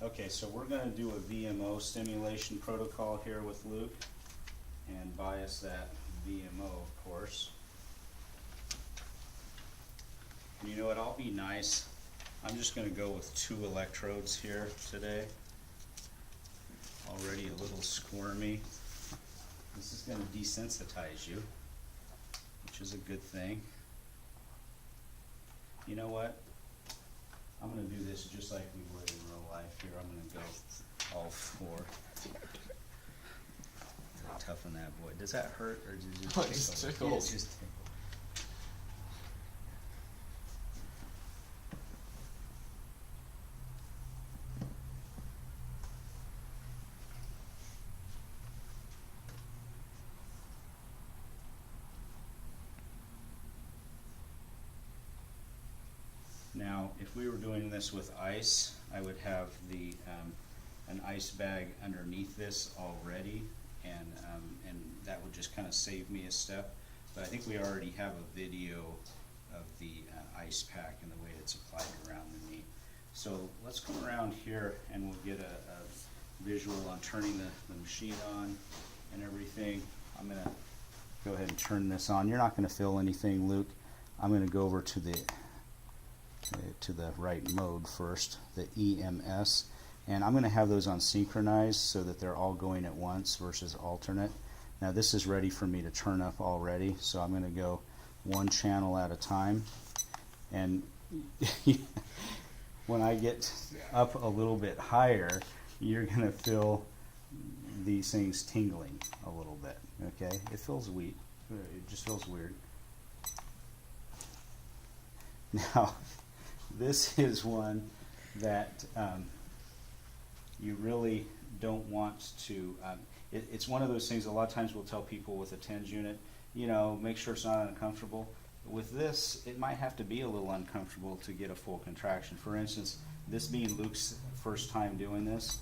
Okay, so we're going to do a VMO stimulation protocol here with Luke and bias that VMO, of course. And you know what, I'll be nice. I'm just going to go with 2 electrodes here today. Already a little squirmy. This is going to desensitize you, which is a good thing. You know what? I'm going to do this just like we would in real life here. I'm going to go all 4. Toughen that boy. Does that hurt or did you Oh, he's tickled. Yeah, it's just tickled. Now, if we were doing this with ice, I would have the an ice bag underneath this already, and that would just kind of save me a step. But I think we already have a video of the ice pack and the way it's applied around the knee. So let's come around here and we'll get a visual on turning the machine on and everything. I'm going to go ahead and turn this on. You're not going to feel anything, Luke. I'm going to go over to the right mode first, the EMS, and I'm going to have those on synchronized so that they're all going at once versus alternate. Now this is ready for me to turn up already, so I'm going to go 1 channel at a time, and when I get up a little bit higher, you're going to feel these things tingling a little bit. Okay, it feels weak. It just feels weird. Now, this is one that you really don't want to, it's one of those things a lot of times we'll tell people with a TENS unit, you know, make sure it's not uncomfortable. With this, it might have to be a little uncomfortable to get a full contraction. For instance, this being Luke's first time doing this,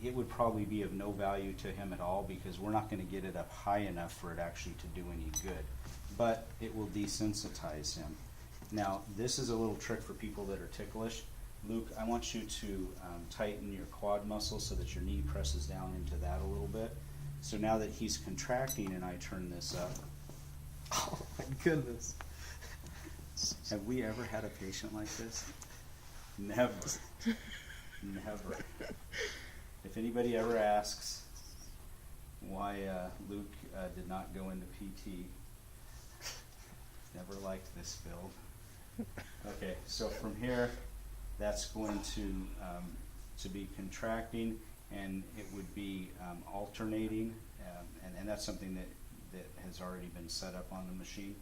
it would probably be of no value to him at all because we're not going to get it up high enough for it actually to do any good. But it will desensitize him. Now, this is a little trick for people that are ticklish. Luke, I want you to tighten your quad muscle so that your knee presses down into that a little bit. So now that he's contracting and I turn this up. Oh my goodness. Have we ever had a patient like this? Never. Never. If anybody ever asks why Luke did not go into PT, never liked this build. Okay, so from here, that's going to be contracting, and it would be alternating, and that's something that has already been set up on the machine.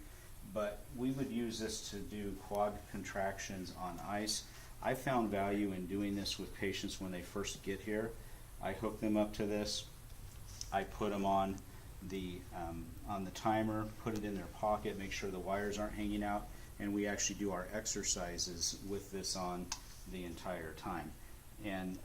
But we would use this to do quad contractions on ice. I found value in doing this with patients when they first get here. I hook them up to this. I put them on the timer, put it in their pocket, make sure the wires aren't hanging out, and we actually do our exercises with this on the entire time. And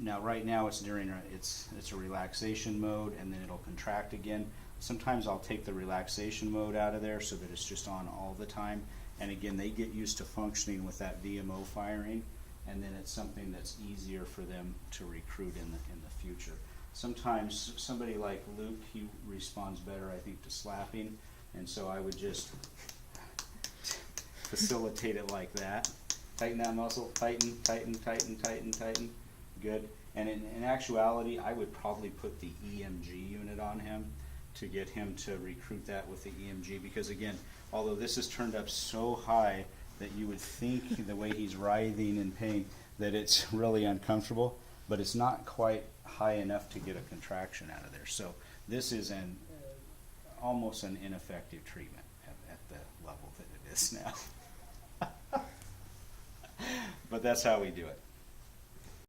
now right now it's during it's a relaxation mode, and then it'll contract again. Sometimes I'll take the relaxation mode out of there so that it's just on all the time, and again they get used to functioning with that VMO firing, and then it's something that's easier for them to recruit in the future. Sometimes somebody like Luke, he responds better, I think, to slapping, and so I would just facilitate it like that. Tighten that muscle, tighten, tighten, tighten, tighten, tighten. Good. And in actuality, I would probably put the EMG unit on him to get him to recruit that with the EMG, because again, although this is turned up so high that you would think the way he's writhing in pain that it's really uncomfortable, but it's not quite high enough to get a contraction out of there. So this is almost an ineffective treatment at the level that it is now. But that's how we do it.